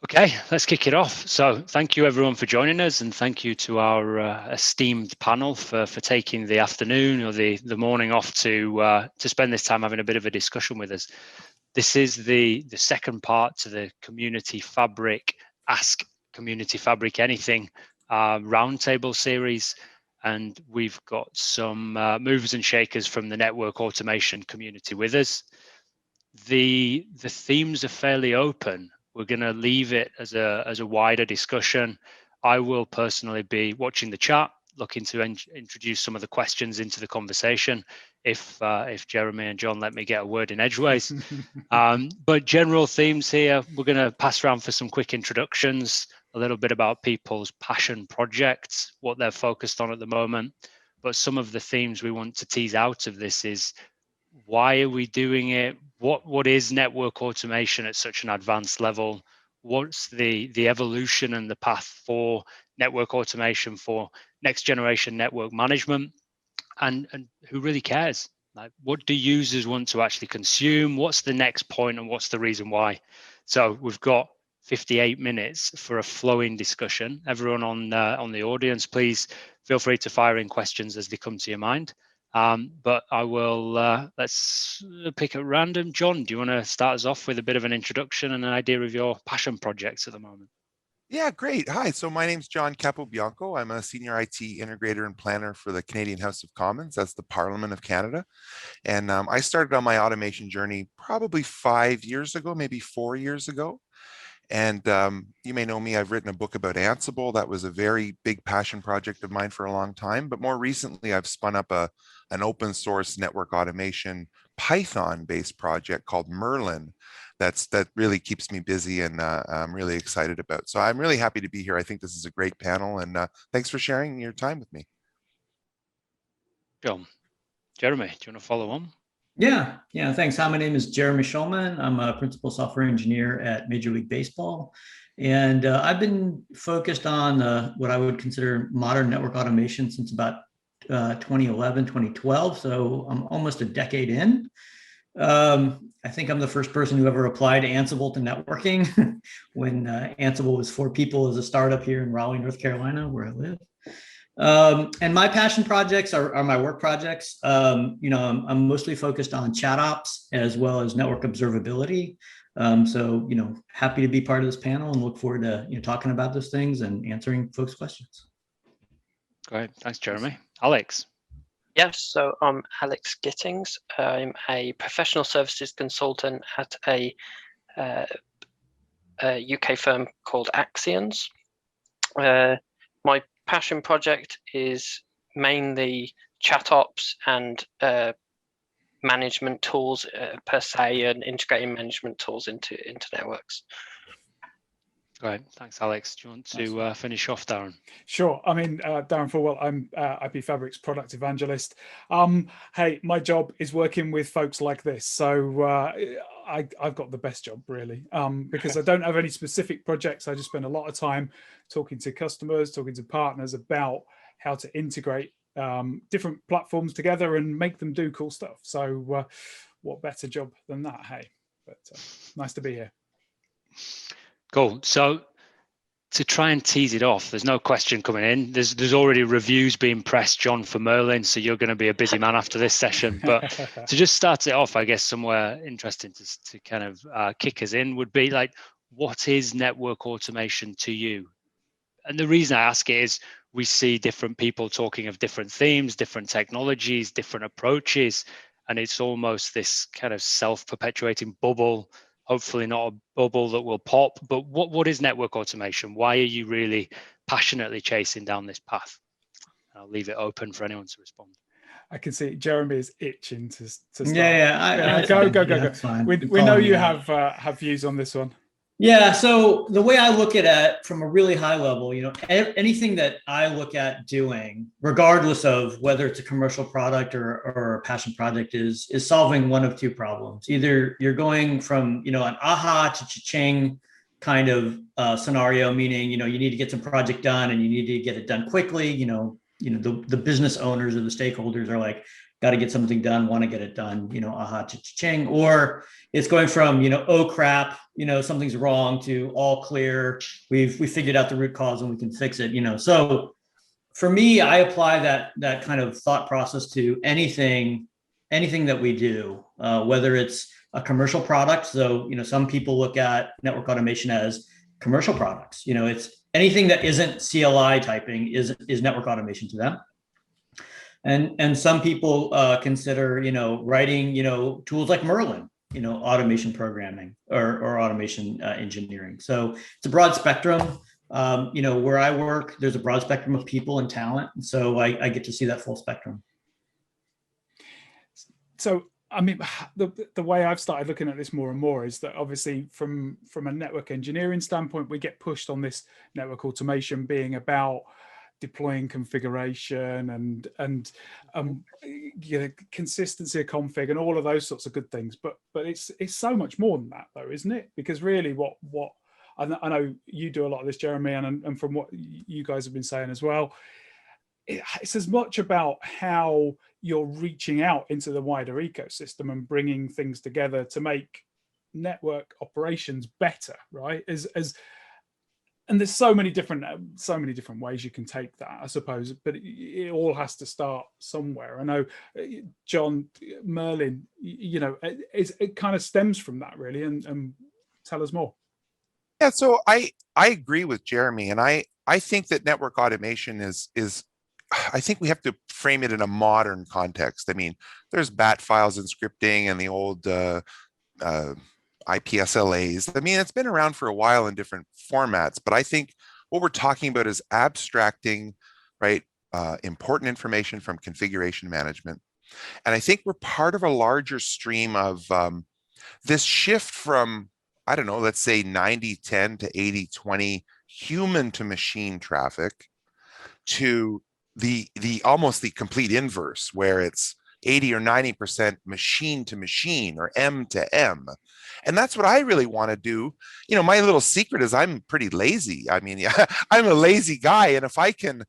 Okay, let's kick it off. So thank you everyone for joining us, and thank you to our esteemed panel for taking the afternoon or the morning off to spend this time having a bit of a discussion with us. This is the second part to the Community Fabric Ask Community Fabric Anything roundtable series, and we've got some movers and shakers from the network automation community with us. The themes are fairly open. We're going to leave it as a wider discussion. I will personally be watching the chat, looking to introduce some of the questions into the conversation if Jeremy and John let me get a word in edgeways. But general themes here, we're going to pass around for some quick introductions, a little bit about people's passion projects, what they're focused on at the moment. But some of the themes we want to tease out of this is, why are we doing it? What is network automation at such an advanced level? What's the evolution and the path for network automation for next generation network management? And who really cares? Like, what do users want to actually consume? What's the next point and what's the reason why? So we've got 58 minutes for a flowing discussion. Everyone on the audience, please feel free to fire in questions as they come to your mind. But I will, let's pick at random. John, do you want to start us off with a bit of an introduction and an idea of your passion projects at the moment? Yeah, great. Hi, so my name's John Capobianco. I'm a senior IT integrator and planner for the Canadian House of Commons. That's the Parliament of Canada. And I started on my automation journey probably 5 years ago, maybe 4 years ago. And you may know me, I've written a book about Ansible. That was a very big passion project of mine for a long time. But more recently, I've spun up an open source network automation Python-based project called Merlin. That really keeps me busy and I'm really excited about. So I'm really happy to be here. I think this is a great panel, and thanks for sharing your time with me. John. Jeremy, do you want to follow on? Yeah, thanks. Hi, my name is Jeremy Schulman. I'm a principal software engineer at Major League Baseball. And I've been focused on what I would consider modern network automation since about 2011, 2012. So I'm almost a decade in. I think I'm the first person who ever applied Ansible to networking when Ansible was 4 people as a startup here in Raleigh, North Carolina, where I live. And my passion projects are my work projects. I'm mostly focused on chat ops as well as network observability. So happy to be part of this panel and look forward to talking about those things and answering folks' questions. Great, thanks, Jeremy. Alex. Yes, so I'm Alex Gittings. I'm a professional services consultant at a UK firm called Axions. My passion project is mainly chat ops and management tools per se, and integrating management tools into networks. Great, thanks, Alex. Do you want to finish off, Daren? Sure. I mean, Daren Fulwell, I'm IP Fabric's product evangelist. Hey, my job is working with folks like this. So I've got the best job, really, because I don't have any specific projects. I just spend a lot of time talking to customers, talking to partners about how to integrate different platforms together and make them do cool stuff. So what better job than that, hey? But nice to be here. Cool. So to try and tease it off, there's no question coming in. There's already reviews being pressed, John, for Merlin, so you're going to be a busy man after this session. But to just start it off, I guess somewhere interesting to kind of kick us in would be like, what is network automation to you? And the reason I ask it is we see different people talking of different themes, different technologies, different approaches, and it's almost this kind of self-perpetuating bubble. Hopefully not a bubble that will pop, but what is network automation? Why are you really passionately chasing down this path? I'll leave it open for anyone to respond. I can see Jeremy is itching to start. Yeah. Go. We know you have views on this one. Yeah, so the way I look at it from a really high level, anything that I look at doing, regardless of whether it's a commercial product or a passion project, is solving one of 2 problems. Either you're going from, an aha to cha-ching kind of scenario, meaning, you need to get some project done and you need to get it done quickly. The business owners or the stakeholders are like, got to get something done, want to get it done, aha, cha-ching, or it's going from, oh crap, something's wrong to all clear. We figured out the root cause and we can fix it, So for me, I apply that kind of thought process to anything that we do, whether it's a commercial product. So, some people look at network automation as commercial products. It's anything that isn't CLI typing is network automation to them. And some people consider, writing, tools like Merlin, automation programming or automation engineering. So it's a broad spectrum. Where I work, there's a broad spectrum of people and talent. And so I get to see that full spectrum. So, I mean, the way I've started looking at this more and more is that obviously from a network engineering standpoint, we get pushed on this network automation being about deploying configuration and consistency of config and all of those sorts of good things. But it's so much more than that, though, isn't it? Because really, what I know you do a lot of this, Jeremy, and from what you guys have been saying as well, it's as much about how you're reaching out into the wider ecosystem and bringing things together to make network operations better, right? And there's so many different ways you can take that, I suppose, but it all has to start somewhere. I know, John, Merlin, it kind of stems from that, really, and tell us more. Yeah, so I agree with Jeremy, and I think that network automation is I think we have to frame it in a modern context. I mean, there's BAT files and scripting and the old IPSLAs. I mean, it's been around for a while in different formats, but I think what we're talking about is abstracting, right, important information from configuration management. And I think we're part of a larger stream of this shift from, I don't know, let's say 90-10 to 80-20 human to machine traffic to the almost the complete inverse, where it's 80 or 90% machine to machine or M to M. And that's what I really want to do. My little secret is I'm pretty lazy. I mean, I'm a lazy guy. And if I can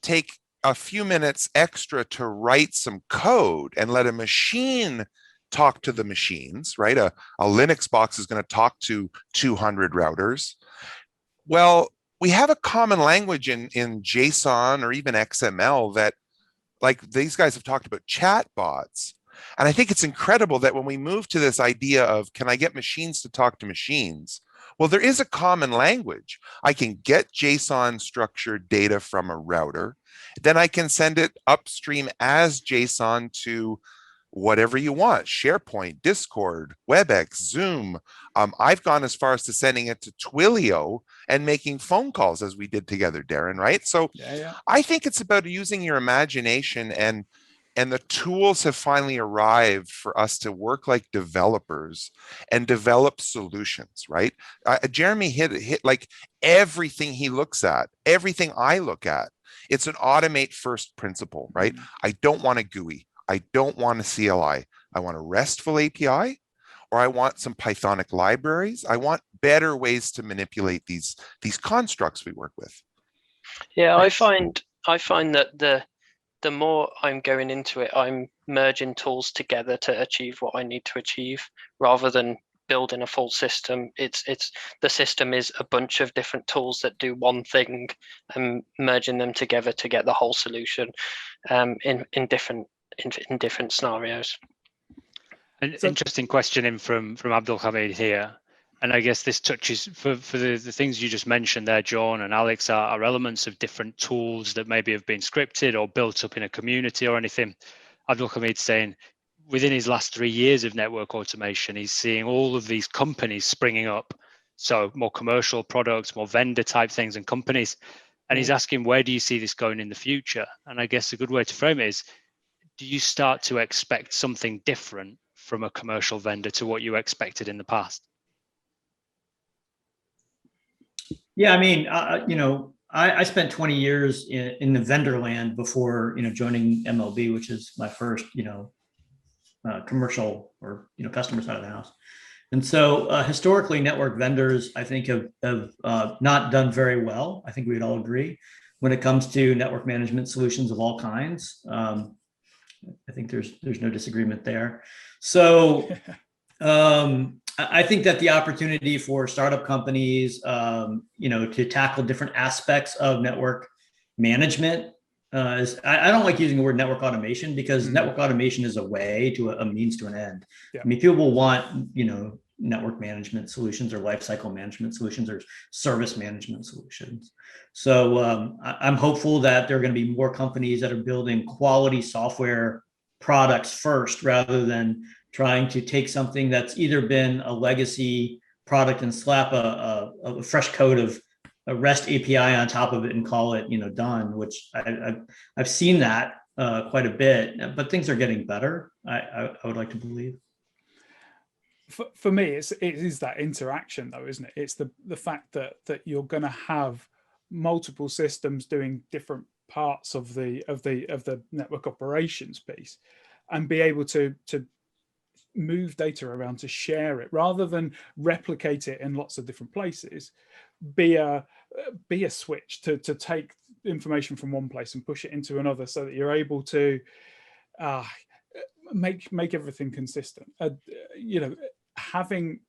take a few minutes extra to write some code and let a machine talk to the machines, right? A Linux box is going to talk to 200 routers. Well, we have a common language in JSON or even XML that, like, these guys have talked about chat bots. And I think it's incredible that when we move to this idea of, can I get machines to talk to machines? Well, there is a common language. I can get JSON structured data from a router. Then I can send it upstream as JSON to whatever you want, SharePoint, Discord, WebEx, Zoom. I've gone as far as to sending it to Twilio and making phone calls as we did together, Daren, right? So yeah. I think it's about using your imagination, and the tools have finally arrived for us to work like developers and develop solutions, right? Jeremy hit like everything he looks at, everything I look at. It's an automate first principle, right? I don't want a GUI. I don't want a CLI. I want a RESTful API, or I want some Pythonic libraries. I want better ways to manipulate these constructs we work with. Yeah, I find that the more I'm going into it, I'm merging tools together to achieve what I need to achieve, rather than building a full system. It's the system is a bunch of different tools that do one thing, and merging them together to get the whole solution in different scenarios. An interesting question in from Abdul Hamid here, and I guess this touches for the things you just mentioned there, John and Alex, are elements of different tools that maybe have been scripted or built up in a community or anything. Abdul Hamid saying within his last 3 years of network automation, he's seeing all of these companies springing up, so more commercial products, more vendor type things and companies, and he's asking, where do you see this going in the future? And I guess a good way to frame it is, do you start to expect something different from a commercial vendor to what you expected in the past? Yeah, I mean, I spent 20 years in the vendor land before, joining MLB, which is my first, commercial or, customer side of the house. And so historically, network vendors, I think, have not done very well. I think we'd all agree when it comes to network management solutions of all kinds. I think there's no disagreement there. So I think that the opportunity for startup companies, to tackle different aspects of network management I don't like using the word network automation because network automation is a way to a means to an end. Yeah. I mean, people will want, network management solutions or lifecycle management solutions or service management solutions. So I'm hopeful that there are going to be more companies that are building quality software products first, rather than trying to take something that's either been a legacy product and slap a fresh coat of a REST API on top of it and call it, done, which I've seen that quite a bit, but things are getting better. I would like to believe. For me, it is that interaction, though, isn't it? It's the fact that you're going to have multiple systems doing different parts of the network operations piece, and be able to move data around, to share it rather than replicate it in lots of different places. Be a switch to take information from one place and push it into another, so that you're able to make everything consistent. Having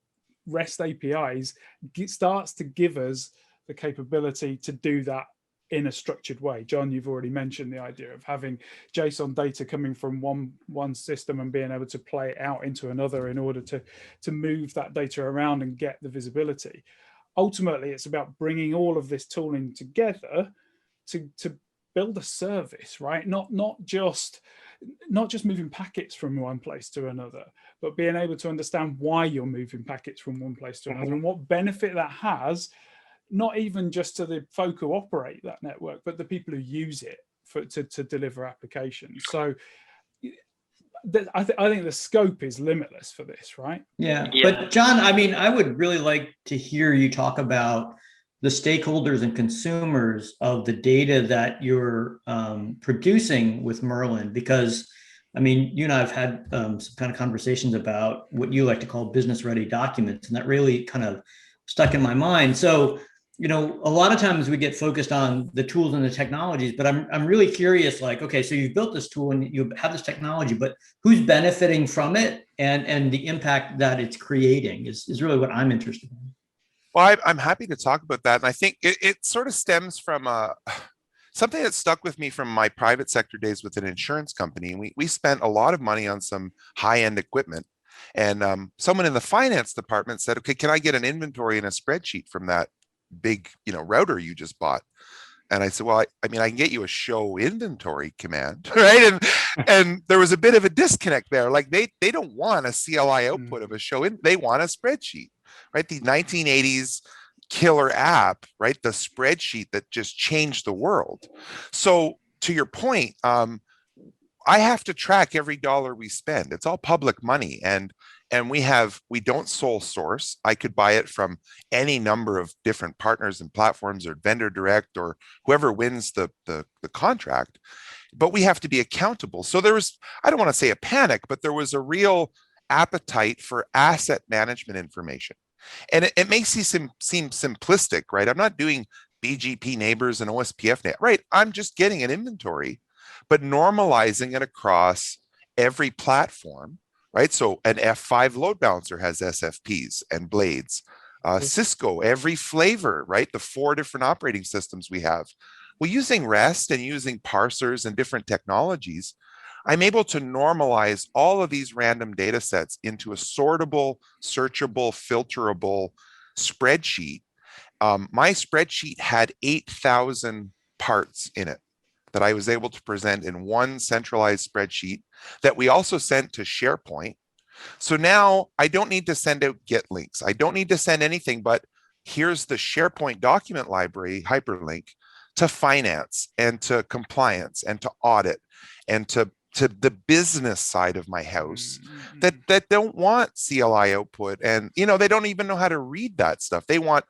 REST APIs starts to give us the capability to do that in a structured way. John, you've already mentioned the idea of having JSON data coming from one system and being able to play it out into another in order to move that data around and get the visibility. Ultimately, it's about bringing all of this tooling together to build a service, right? Not just moving packets from one place to another, but being able to understand why you're moving packets from one place to another and what benefit that has, not even just to the folk who operate that network, but the people who use it to deliver applications. So I think the scope is limitless for this, right? Yeah. But John, I mean, I would really like to hear you talk about the stakeholders and consumers of the data that you're producing with Merlin, because I mean, you and I have had some kind of conversations about what you like to call business ready documents, and that really kind of stuck in my mind. So, a lot of times we get focused on the tools and the technologies, but I'm really curious, like, okay, so you've built this tool and you have this technology, but who's benefiting from it, and the impact that it's creating is really what I'm interested in. Well, I'm happy to talk about that. And I think it sort of stems from something that stuck with me from my private sector days with an insurance company. And we spent a lot of money on some high-end equipment. And someone in the finance department said, okay, can I get an inventory and a spreadsheet from that big, router you just bought? And I said, well, I mean, I can get you a show inventory command, right? And there was a bit of a disconnect there. Like they don't want a CLI output of a show they want a spreadsheet, right? The 1980s killer app, right? The spreadsheet that just changed the world. So to your point, I have to track every dollar we spend. It's all public money. And we don't sole source. I could buy it from any number of different partners and platforms, or vendor direct, or whoever wins the contract, but we have to be accountable. So there was, I don't want to say a panic, but there was a real appetite for asset management information. And it makes you seem simplistic, right? I'm not doing BGP neighbors and OSPF net, right? I'm just getting an inventory, but normalizing it across every platform, right? So an F5 load balancer has SFPs and blades. Cisco, every flavor, right? The 4 different operating systems we have. Well, using REST and using parsers and different technologies, I'm able to normalize all of these random data sets into a sortable, searchable, filterable spreadsheet. My spreadsheet had 8,000 parts in it that I was able to present in one centralized spreadsheet that we also sent to SharePoint. So now I don't need to send out Git links. I don't need to send anything, but here's the SharePoint document library hyperlink to finance and to compliance and to audit and to the business side of my house that don't want CLI output. And, they don't even know how to read that stuff. They want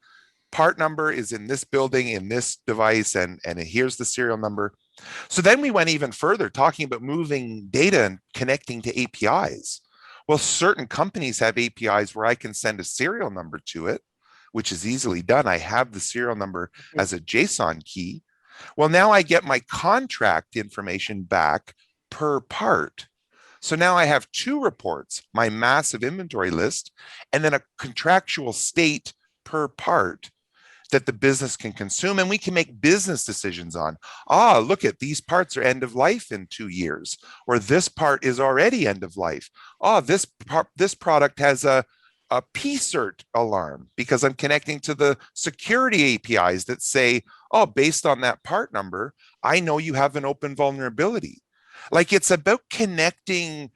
part number is in this building, in this device, and here's the serial number. So then we went even further, talking about moving data and connecting to APIs. Well, certain companies have APIs where I can send a serial number to it, which is easily done. I have the serial number as a JSON key. Well, now I get my contract information back per part. So now I have two reports, my massive inventory list, and then a contractual state per part that the business can consume, and we can make business decisions on. Look at these parts are end of life in 2 years, or this part is already end of life. This product has a PCERT alarm because I'm connecting to the security APIs that say, based on that part number, I know you have an open vulnerability. Like, it's about connecting,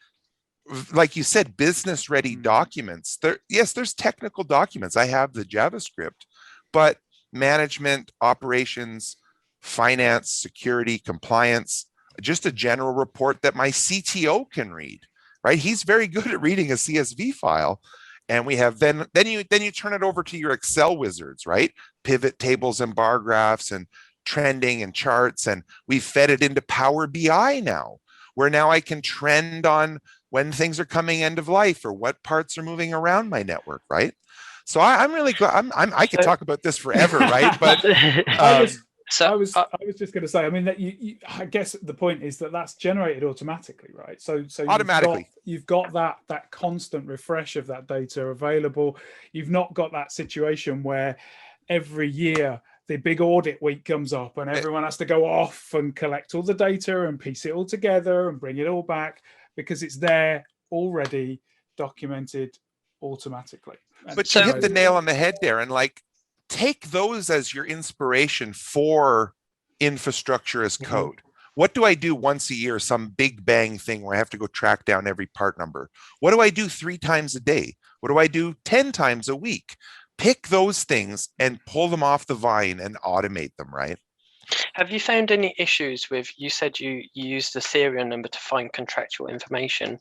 like you said, business ready documents. There's technical documents. I have the JavaScript, but management, operations, finance, security, compliance, just a general report that my CTO can read, right? He's very good at reading a CSV file. And we have then you turn it over to your Excel wizards, right? Pivot tables and bar graphs and trending and charts. And we've fed it into Power BI now, where now I can trend on when things are coming end of life or what parts are moving around my network, right? So I'm really glad. I could talk about this forever, right? But I was just going to say, I mean, that I guess the point is that that's generated automatically, right? So automatically, you've got that constant refresh of that data available. You've not got that situation where every year the big audit week comes up and everyone has to go off and collect all the data and piece it all together and bring it all back, because it's there already documented automatically. But you hit the nail on the head there, and like, take those as your inspiration for infrastructure as code. What do I do once a year? Some big bang thing where I have to go track down every part number. What do I do 3 times a day? What do I do 10 times a week? Pick those things and pull them off the vine and automate them, right? Have you found any issues with, you said you use the serial number to find contractual information.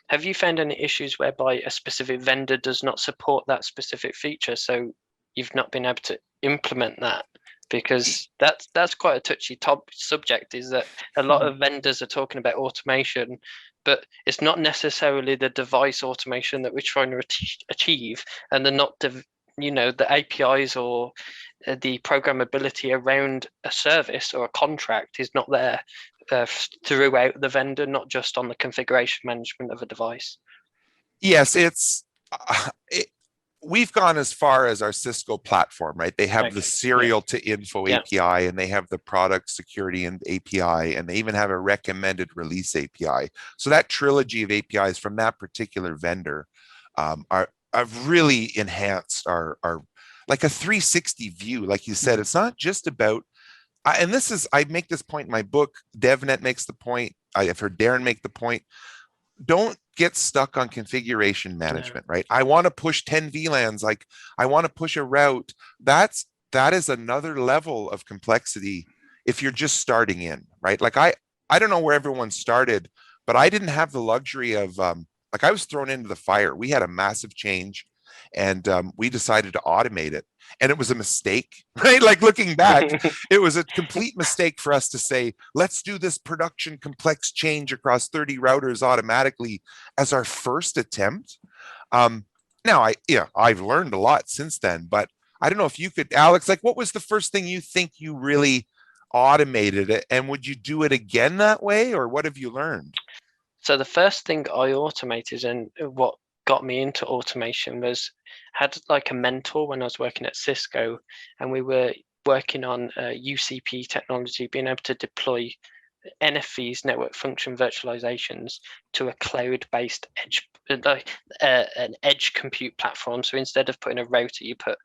Have you found any issues whereby a specific vendor does not support that specific feature? So you've not been able to implement that? Because that's quite a touchy subject, is that a lot of vendors are talking about automation, but it's not necessarily the device automation that we're trying to achieve, and they're not the APIs or the programmability around a service or a contract is not there throughout the vendor, not just on the configuration management of a device. Yes, we've gone as far as our Cisco platform, right? They have the serial to info API, and they have the product security and API, and they even have a recommended release API. So that trilogy of APIs from that particular vendor have really enhanced our like a 360 view. Like you said, it's not just about, and this is, I make this point in my book, DevNet makes the point, I've heard Daren make the point, don't get stuck on configuration management, right? I want to push 10 VLANs, like I want to push a route. That is another level of complexity if you're just starting in, right? Like I don't know where everyone started, but I didn't have the luxury of, like, I was thrown into the fire. We had a massive change, and we decided to automate it. And it was a mistake, right? Like, looking back, it was a complete mistake for us to say, let's do this production complex change across 30 routers automatically as our first attempt. Now, I've learned a lot since then, but I don't know if you could, Alex, like, what was the first thing you think you really automated it? And would you do it again that way? Or what have you learned? So the first thing I automated, and what got me into automation, was had like a mentor when I was working at Cisco, and we were working on UCP technology, being able to deploy NFVs, network function virtualizations, to a cloud-based edge, an edge compute platform. So instead of putting a router, you put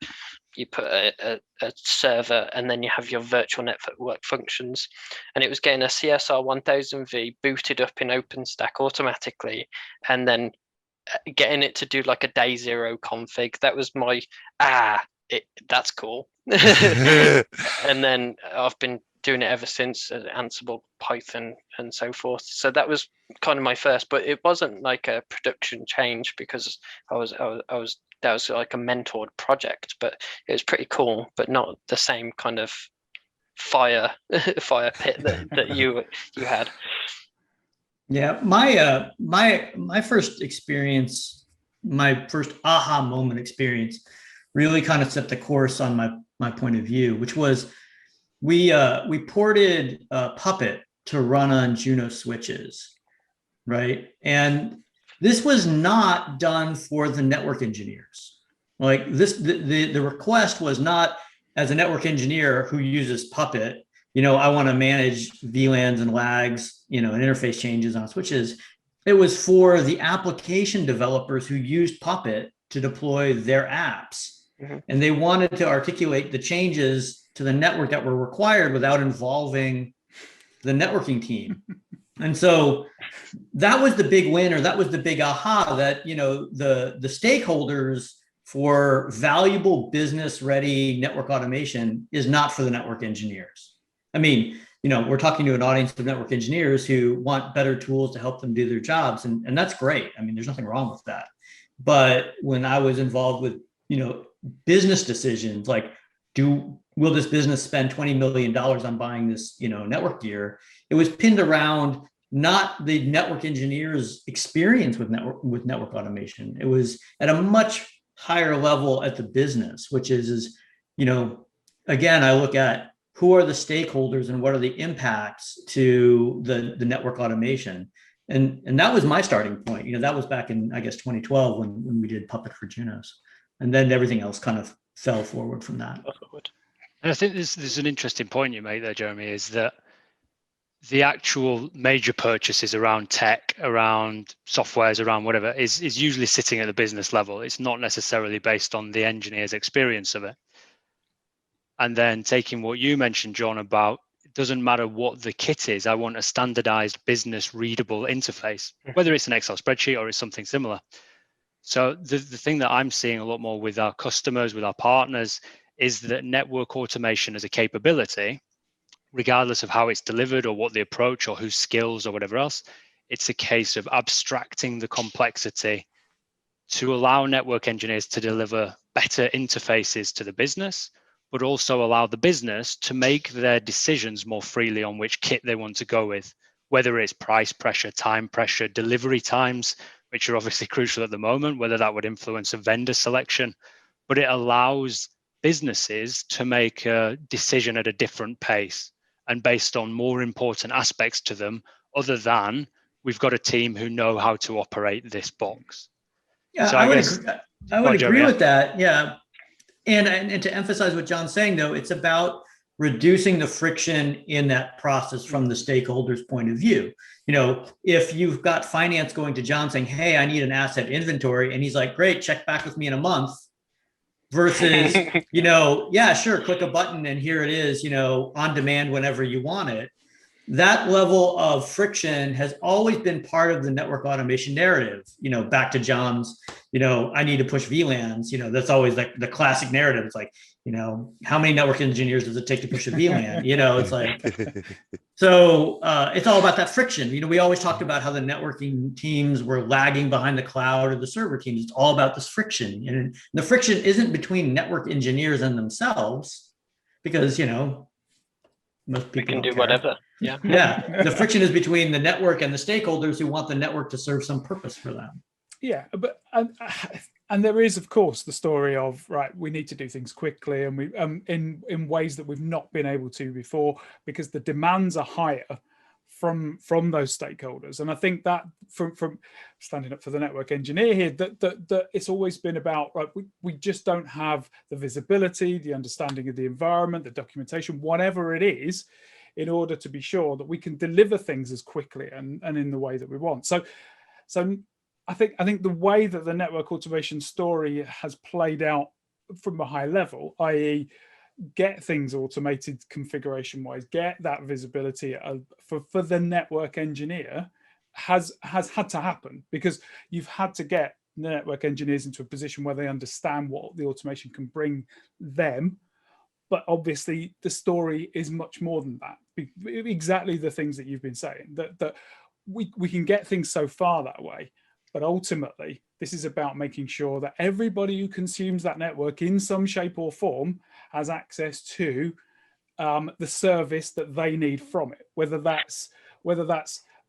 a server, and then you have your virtual network functions. And it was getting a CSR 1000V booted up in OpenStack automatically, and then getting it to do like a day zero config. That was my that's cool. And then I've been doing it ever since, Ansible, Python, and so forth. So that was kind of my first, but it wasn't like a production change, because that was like a mentored project, but it was pretty cool, but not the same kind of fire pit that you had. Yeah, my first experience, my first aha moment experience, really kind of set the course on my point of view, which was we ported Puppet to run on Juno switches, right? And this was not done for the network engineers. Like this, the request was not, as a network engineer who uses Puppet, I want to manage VLANs and lags, and interface changes on switches. It was for the application developers who used Puppet to deploy their apps. Mm-hmm. And they wanted to articulate the changes to the network that were required without involving the networking team. And so that was the big win, or that was the big aha, that the stakeholders for valuable business ready network automation is not for the network engineers. I mean, we're talking to an audience of network engineers who want better tools to help them do their jobs, and that's great. I mean, there's nothing wrong with that. But when I was involved with business decisions like, will this business spend $20 million on buying this network gear, it was pinned around not the network engineers' experience with network automation. It was at a much higher level at the business, which is again, I look at who are the stakeholders and what are the impacts to the network automation. And that was my starting point. That was back in, I guess, 2012 when we did Puppet for Junos. And then everything else kind of fell forward from that. And I think there's an interesting point you make there, Jeremy, is that the actual major purchases around tech, around softwares, around whatever, is usually sitting at the business level. It's not necessarily based on the engineer's experience of it. And then taking what you mentioned, John, about it doesn't matter what the kit is, I want a standardized business readable interface, whether it's an Excel spreadsheet or it's something similar. So the thing that I'm seeing a lot more with our customers, with our partners, is that network automation as a capability, regardless of how it's delivered or what the approach or whose skills or whatever else, it's a case of abstracting the complexity to allow network engineers to deliver better interfaces to the business, but also allow the business to make their decisions more freely on which kit they want to go with, whether it's price pressure, time pressure, delivery times, which are obviously crucial at the moment, whether that would influence a vendor selection, but it allows businesses to make a decision at a different pace and based on more important aspects to them, other than we've got a team who know how to operate this box. Yeah, so I would agree with that. Yeah. And to emphasize what John's saying, though, it's about reducing the friction in that process from the stakeholders' point of view. If you've got finance going to John saying, hey, I need an asset inventory, and he's like, great, check back with me in a month, versus, yeah, sure, click a button and here it is, on demand whenever you want it. That level of friction has always been part of the network automation narrative. Back to John's, I need to push VLANs, that's always like the classic narrative. It's like, how many network engineers does it take to push a VLAN? It's like, so it's all about that friction. We always talked about how the networking teams were lagging behind the cloud or the server teams. It's all about this friction. And the friction isn't between network engineers and themselves, because, most people can do whatever. Yeah. Yeah. The friction is between the network and the stakeholders who want the network to serve some purpose for them. Yeah, but and there is, of course, the story of, right, we need to do things quickly, and we in ways that we've not been able to before, because the demands are higher from those stakeholders. And I think that from standing up for the network engineer here, that it's always been about, right, we just don't have the visibility, the understanding of the environment, the documentation, whatever it is, in order to be sure that we can deliver things as quickly and in the way that we want. So I think the way that the network automation story has played out from a high level, i.e., get things automated configuration wise, get that visibility for the network engineer, has had to happen, because you've had to get the network engineers into a position where they understand what the automation can bring them. But obviously the story is much more than that. Exactly the things that you've been saying, that we can get things so far that way. But ultimately, this is about making sure that everybody who consumes that network in some shape or form has access to the service that they need from it. Whether that's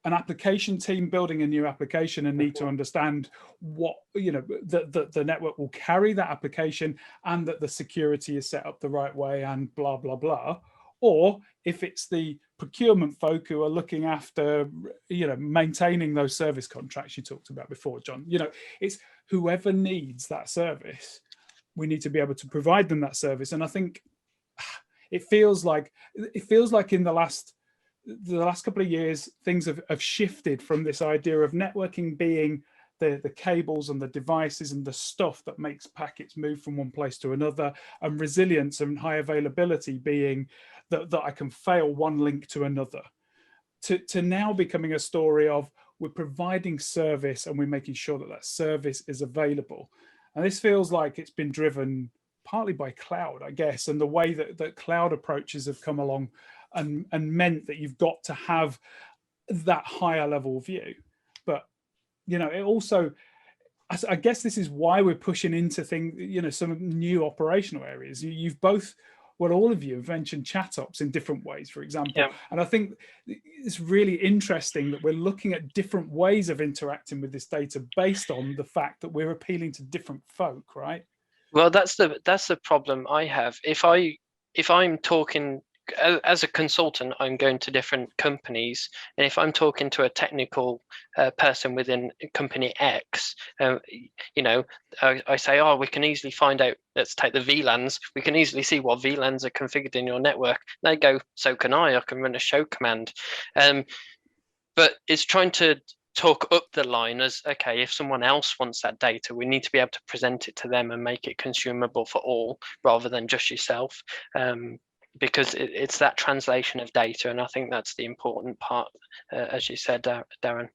an application team building a new application and need to understand what, the network will carry that application, and that the security is set up the right way, and blah, blah, blah. or if it's the procurement folk who are looking after, maintaining those service contracts you talked about before, John. It's whoever needs that service, we need to be able to provide them that service. And I think it feels like in the last couple of years, things have shifted from this idea of networking being the cables and the devices and the stuff that makes packets move from one place to another, and resilience and high availability being that I can fail one link to another, to now becoming a story of we're providing service and we're making sure that service is available. And this feels like it's been driven partly by cloud, I guess, and the way that cloud approaches have come along and meant that you've got to have that higher level view. But it also, I guess this is why we're pushing into things, some new operational areas. You've both, all of you have mentioned chat ops in different ways, for example. Yeah. And I think it's really interesting that we're looking at different ways of interacting with this data based on the fact that we're appealing to different folk, right? Well, that's the problem I have. If I'm talking as a consultant, I'm going to different companies, and if I'm talking to a technical person within company X, I say, we can easily find out. Let's take the VLANs. We can easily see what VLANs are configured in your network. They go, so can I. I can run a show command. But it's trying to talk up the line as, okay, if someone else wants that data, we need to be able to present it to them and make it consumable for all rather than just yourself. Because it's that translation of data, and I think that's the important part, as you said, Daren.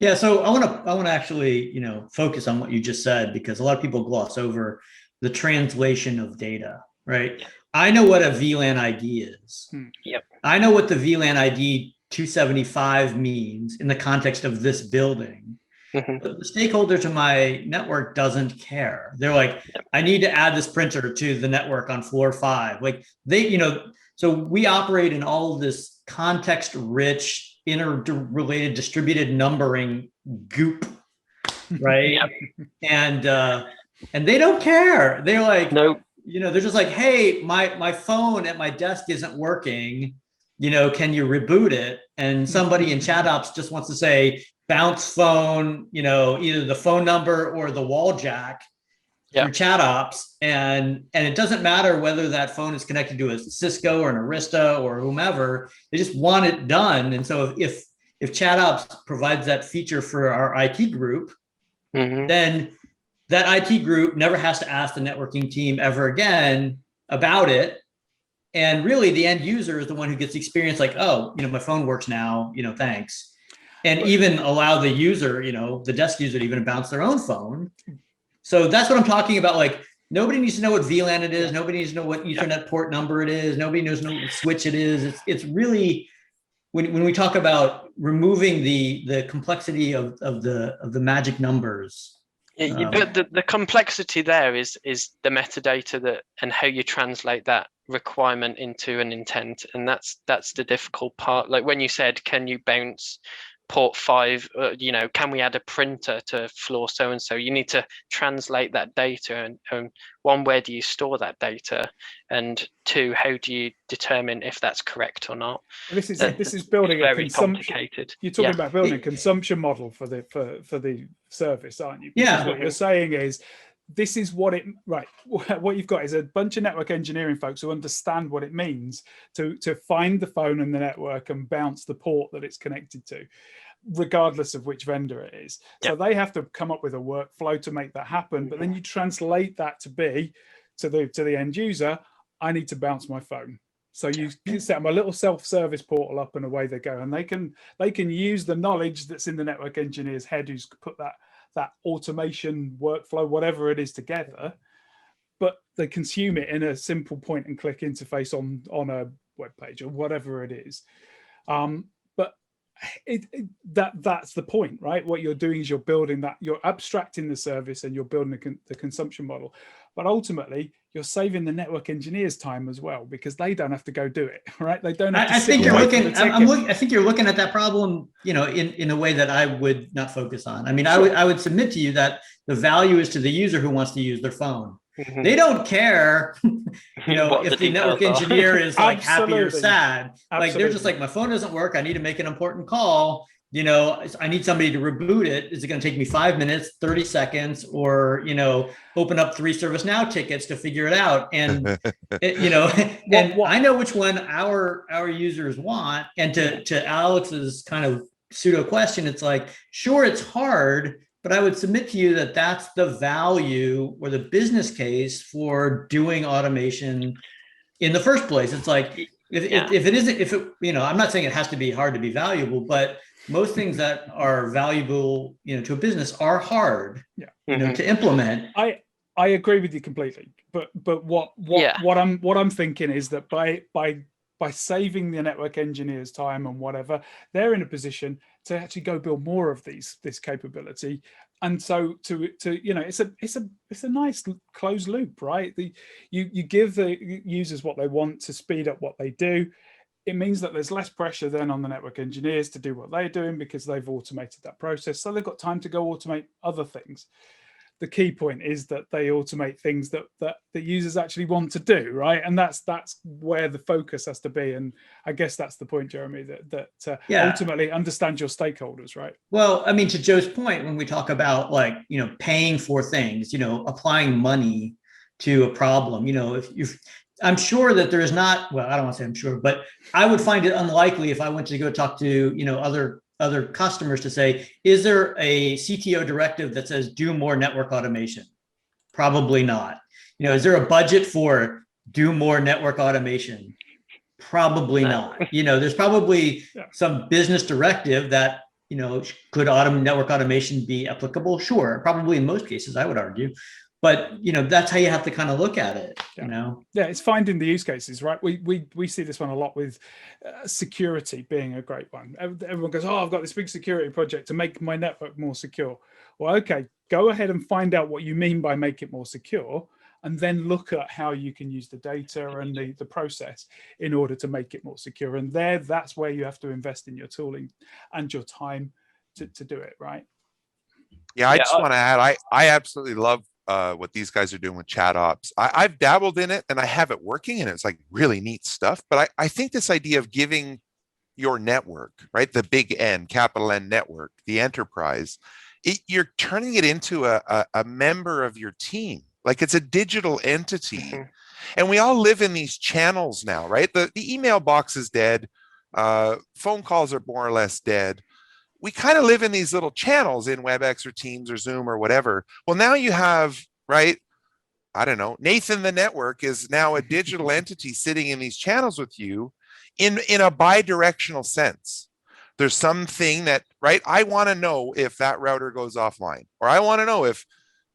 Yeah, so I want to actually, focus on what you just said, because a lot of people gloss over the translation of data, right? Yeah. I know what a VLAN ID is. Yep. I know what the VLAN ID 275 means in the context of this building. Mm-hmm. But the stakeholder to my network doesn't care. They're like, I need to add this printer to the network on floor 5. Like so we operate in all of this context-rich, interrelated, distributed numbering goop, right? And they don't care. They're like, nope. They're just like, hey, my phone at my desk isn't working. Can you reboot it? And somebody in chat ops just wants to say, bounce phone, either the phone number or the wall jack through chat ops. And it doesn't matter whether that phone is connected to a Cisco or an Arista or whomever, they just want it done. And so if chat ops provides that feature for our IT group, mm-hmm. then that IT group never has to ask the networking team ever again about it. And really the end user is the one who gets the experience like, oh, my phone works now, thanks. And even allow the user, the desk user to even bounce their own phone. So that's what I'm talking about. Like, nobody needs to know what VLAN it is. Nobody needs to know what Ethernet port number it is. Nobody knows what switch it is. It's really, when we talk about removing the complexity of the magic numbers. But the complexity there is the metadata and how you translate that requirement into an intent, and that's the difficult part. Like when you said, can you bounce port 5, can we add a printer to floor so and so? You need to translate that data, and one, where do you store that data, and 2, how do you determine if that's correct or not? This is building a consumption. Complicated. You're talking about building a consumption model for the service, aren't you? Because what you're saying is, this is what you've got is a bunch of network engineering folks who understand what it means to find the phone in the network and bounce the port that it's connected to, regardless of which vendor it is. So they have to come up with a workflow to make that happen. But then you translate that to the end user, I need to bounce my phone. So you can set them a little self-service portal up, and away they go. And they can use the knowledge that's in the network engineer's head who's put that automation workflow, whatever it is, together, but they consume it in a simple point and click interface on a web page or whatever it is. But that's the point, right? What you're doing is you're building that, you're abstracting the service and you're building the consumption model. But ultimately, you're saving the network engineers time as well, because they don't have to go do it, right? They don't have to. I think you're looking at that problem, in a way that I would not focus on. I mean, I would submit to you that the value is to the user who wants to use their phone. Mhm. They don't care, What if the network details are. engineer is like happy or Absolutely. sad. Like they're just Absolutely. like, my phone doesn't work. I need to make an important call. I need somebody to reboot it. Is it going to take me 5 minutes, 30 seconds, or, open up 3 ServiceNow tickets to figure it out? And, and I know which one our users want. And to Alex's kind of pseudo question, it's like, sure, it's hard, but I would submit to you that that's the value or the business case for doing automation in the first place. It's like, I'm not saying it has to be hard to be valuable, but most things that are valuable, to a business are hard, to implement. I agree with you completely, but what I'm thinking is that by saving the network engineers time and whatever, they're in a position to actually go build more of this capability. And so it's a nice closed loop, right? You give the users what they want to speed up what they do. It means that there's less pressure then on the network engineers to do what they're doing because they've automated that process. So they've got time to go automate other things. The key point is that they automate things that the users actually want to do, right? And that's where the focus has to be. And I guess that's the point, Jeremy, that ultimately understand your stakeholders, right? Well, I mean, to Joe's point, when we talk about paying for things, applying money to a problem, if I'm sure that there is not, well, I don't want to say I'm sure, but I would find it unlikely if I went to go talk to, other customers to say, is there a CTO directive that says do more network automation? Probably not. Is there a budget for do more network automation? Probably not. There's probably some business directive that, could network automation be applicable? Sure. Probably in most cases, I would argue. But that's how you have to kind of look at it. Yeah, it's finding the use cases, right? We see this one a lot with security being a great one. Everyone goes, "Oh, I've got this big security project to make my network more secure." Well, okay, go ahead and find out what you mean by make it more secure, and then look at how you can use the data and the process in order to make it more secure. And that's where you have to invest in your tooling and your time to do it, right? Yeah, I just want to add, I absolutely love what these guys are doing with chat ops. I've dabbled in it and I have it working and it's like really neat stuff. But I think this idea of giving your network, right, the big N, capital N network, the enterprise, you're turning it into a member of your team. Like it's a digital entity. Mm-hmm. And we all live in these channels now, right? The email box is dead. Phone calls are more or less dead. We kind of live in these little channels in WebEx or Teams or Zoom or whatever. Well, now you have, right, I don't know, Nathan the network is now a digital entity sitting in these channels with you in a bi-directional sense. There's something that, right, I want to know if that router goes offline, or I want to know if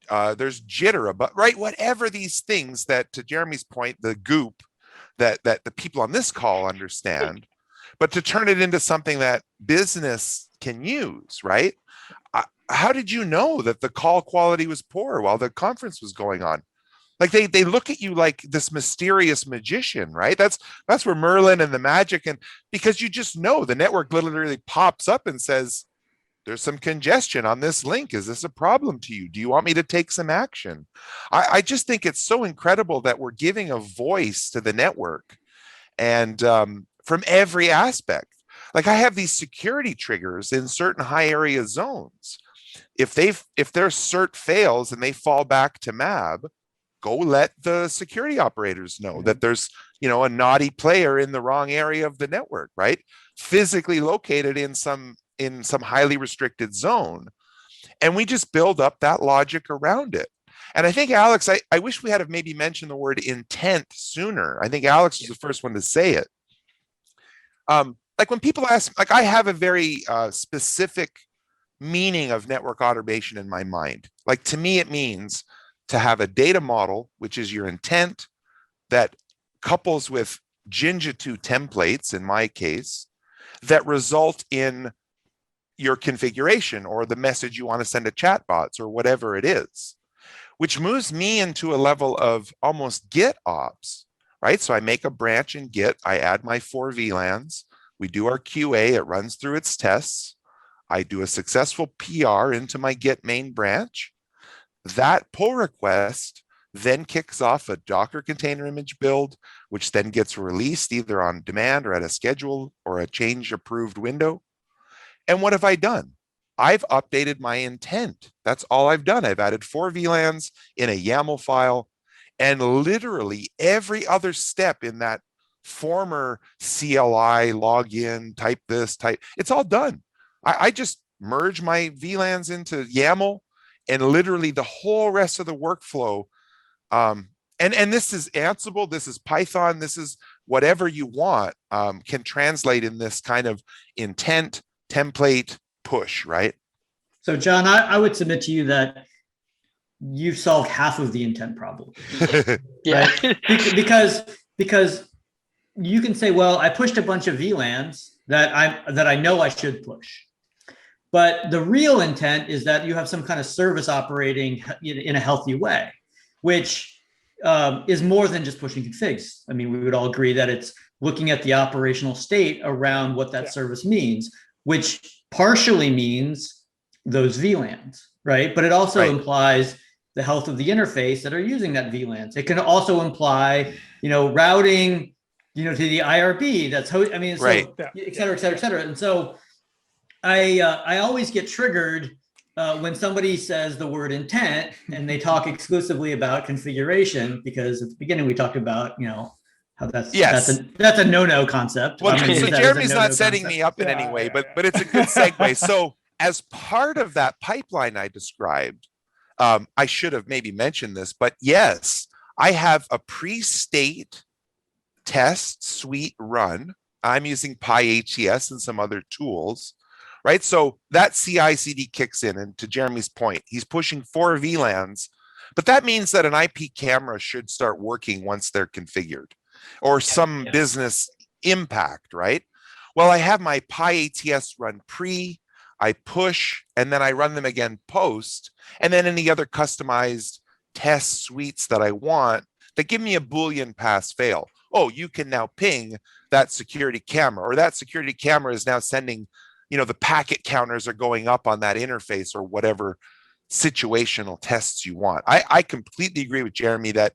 there's jitter, but right, whatever these things that, to Jeremy's point, the goop that the people on this call understand, but to turn it into something that business can use, right? How did you know that the call quality was poor while the conference was going on? Like they look at you like this mysterious magician, right? That's where Merlin and the magic, and because you just know the network literally pops up and says, there's some congestion on this link. Is this a problem to you? Do you want me to take some action? I just think it's so incredible that we're giving a voice to the network, and from every aspect. Like I have these security triggers in certain high area zones. If their cert fails and they fall back to MAB, go let the security operators know that there's, a naughty player in the wrong area of the network, right? Physically located in some highly restricted zone. And we just build up that logic around it. And I think, Alex, I wish we had have maybe mentioned the word intent sooner. I think Alex was the first one to say it. Like when people ask, like I have a very specific meaning of network automation in my mind. Like to me, it means to have a data model, which is your intent, that couples with Jinja2 templates, in my case, that result in your configuration or the message you want to send to chatbots or whatever it is, which moves me into a level of almost Git ops, right? So I make a branch in Git, I add my 4 VLANs, we do our QA, it runs through its tests. I do a successful PR into my Git main branch. That pull request then kicks off a Docker container image build, which then gets released either on demand or at a schedule or a change approved window. And what have I done? I've updated my intent. That's all I've done. I've added 4 VLANs in a YAML file, and literally every other step in that former CLI login, type this, type, it's all done. I just merge my VLANs into YAML, and literally the whole rest of the workflow. And this is Ansible, this is Python, this is whatever you want, can translate in this kind of intent, template, push, right? So John, I would submit to you that you've solved half of the intent problem. Yeah. Right? because you can say, well, I pushed a bunch of VLANs that I know I should push. But the real intent is that you have some kind of service operating in a healthy way, which is more than just pushing configs. I mean, we would all agree that it's looking at the operational state around what that service means, which partially means those VLANs, right? But it also implies the health of the interface that are using that VLANs. It can also imply, routing, to the IRB. That's how, I mean, so, et cetera, et cetera, et cetera. And so I always get triggered when somebody says the word intent and they talk exclusively about configuration, because at the beginning we talked about, how that's a no-no concept. Well, so Jeremy's not setting me up in any way, but it's a good segue. So as part of that pipeline I described, I should have maybe mentioned this, but yes, I have a pre-state test suite run. I'm using PyATS and some other tools, right? So that CI/CD kicks in, and to Jeremy's point, he's pushing 4 VLANs, but that means that an IP camera should start working once they're configured, or some business impact, right? Well, I have my PyATS run pre, I push, and then I run them again post, and then any other customized test suites that I want that give me a Boolean pass fail. Oh, you can now ping that security camera, or that security camera is now sending, the packet counters are going up on that interface, or whatever situational tests you want. I completely agree with Jeremy that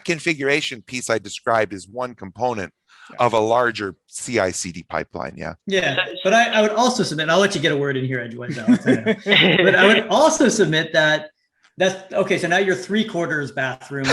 configuration piece I described is one component of a larger CI/CD pipeline. Yeah. But I would also submit, I'll let you get a word in here edgewise, Alex. But I would also submit that's okay. So now you're 3/4 bathroom,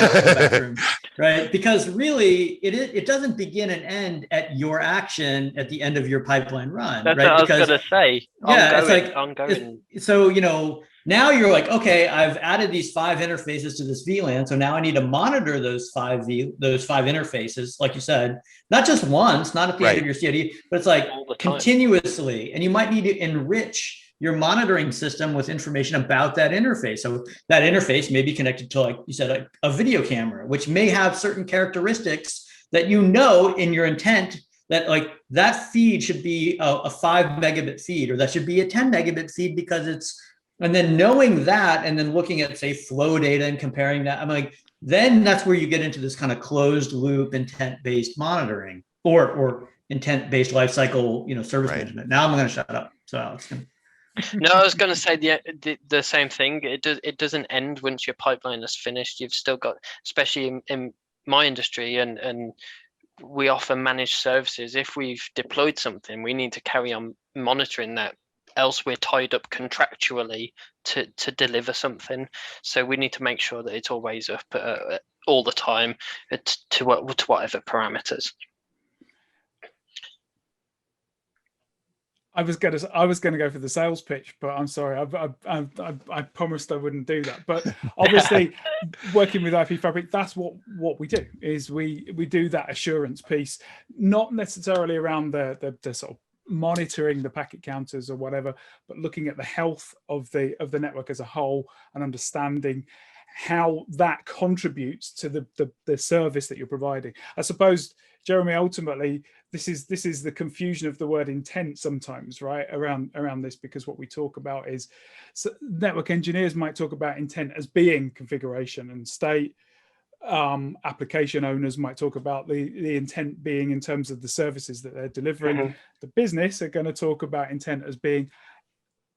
right? Because really it doesn't begin and end at your action at the end of your pipeline run. That's right? what I was going to say. It's like ongoing. So, now you're like, okay, I've added these 5 interfaces to this VLAN. So now I need to monitor those 5 interfaces, like you said, not just once, not at the end of your CID, but it's like continuously. And you might need to enrich your monitoring system with information about that interface. So that interface may be connected to, like you said, a video camera, which may have certain characteristics that in your intent that that feed should be a 5 megabit feed, or that should be a 10 megabit feed because it's. And then knowing that, and then looking at, say, flow data and comparing that, I'm like, then that's where you get into this kind of closed loop intent-based monitoring or intent-based lifecycle, service management. Now I'm going to shut up. So Alex can. No, I was going to say the same thing. It doesn't end once your pipeline is finished. You've still got, especially in my industry, and we offer managed services. If we've deployed something, we need to carry on monitoring that. Else we're tied up contractually to deliver something. So we need to make sure that it's always up all the time to whatever parameters. I was gonna go for the sales pitch, but I'm sorry. I promised I wouldn't do that. But obviously, working with IP Fabric, that's what we do. Is we do that assurance piece, not necessarily around the sort of monitoring the packet counters or whatever, but looking at the health of the network as a whole and understanding how that contributes to the service that you're providing. I suppose, Jeremy, ultimately this is the confusion of the word intent sometimes, right, around this, because what we talk about is, so network engineers might talk about intent as being configuration and state. Application owners might talk about the intent being in terms of the services that they're delivering. The business are going to talk about intent as being,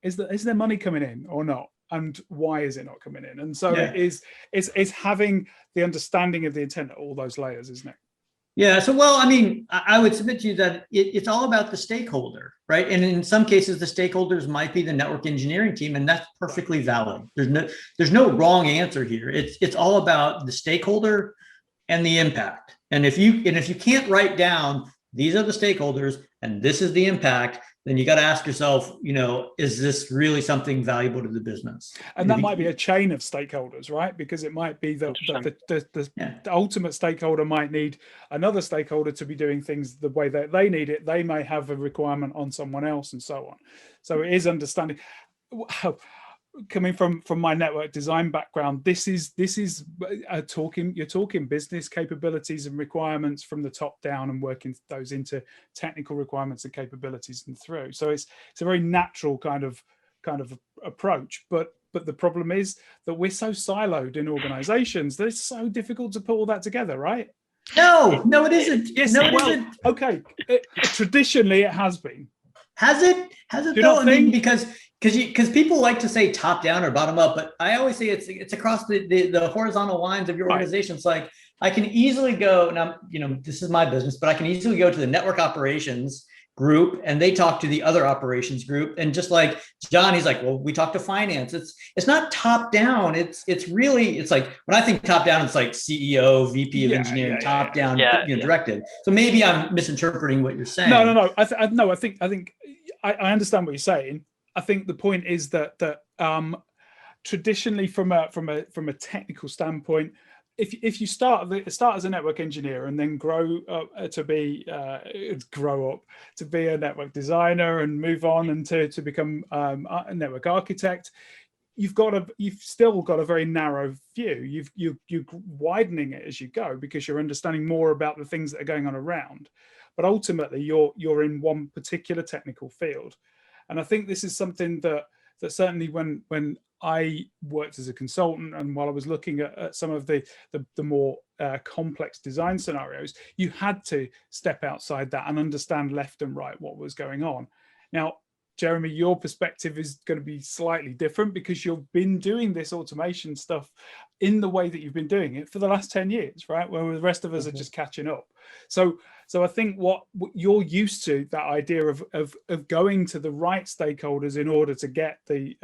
is there money coming in or not? and why is it not coming in? And so Yeah. it's having the understanding of the intent at all those layers, isn't it? Yeah. So, well, I mean, I would submit to you that it's all about the stakeholder, right? And in some cases, the stakeholders might be the network engineering team, and that's perfectly valid. There's no wrong answer here. It's all about the stakeholder and the impact. And if you can't write down these are the stakeholders and this is the impact, then you got to ask yourself, is this really something valuable to the business? And that might be a chain of stakeholders, right? Because it might be that the ultimate stakeholder might need another stakeholder to be doing things the way that they need it. They may have a requirement on someone else and so on. So it is understanding. Coming from my network design background, you're talking business capabilities and requirements from the top down and working those into technical requirements and capabilities and through. So it's a very natural kind of approach. But the problem is that we're so siloed in organizations that it's so difficult to put all that together, right? No, it isn't. Yes, no, it well, isn't. Okay. Traditionally, it has been. Has it? Do you not think? Because people like to say top down or bottom up, but I always say it's across the horizontal lines of your organization. It's like I can easily go now. This is my business, but I can easily go to the network operations group and they talk to the other operations group. And just like John, he's like, well, we talk to finance. It's not top down. It's like when I think top down, it's like CEO, VP of engineering, top down, directive. So maybe I'm misinterpreting what you're saying. No. I think I understand what you're saying. I think the point is that traditionally, from a technical standpoint, if you start as a network engineer and then grow up to be a network designer and move on and to become a network architect, you've still got a very narrow view. You're widening it as you go because you're understanding more about the things that are going on around. But ultimately, you're in one particular technical field. And I think this is something that certainly when I worked as a consultant and while I was looking at some of the more complex design scenarios, you had to step outside that and understand left and right what was going on. Now, Jeremy, your perspective is going to be slightly different because you've been doing this automation stuff in the way that you've been doing it for the last 10 years, right? Where the rest of us are just catching up. So I think what you're used to, that idea of going to the right stakeholders in order to get the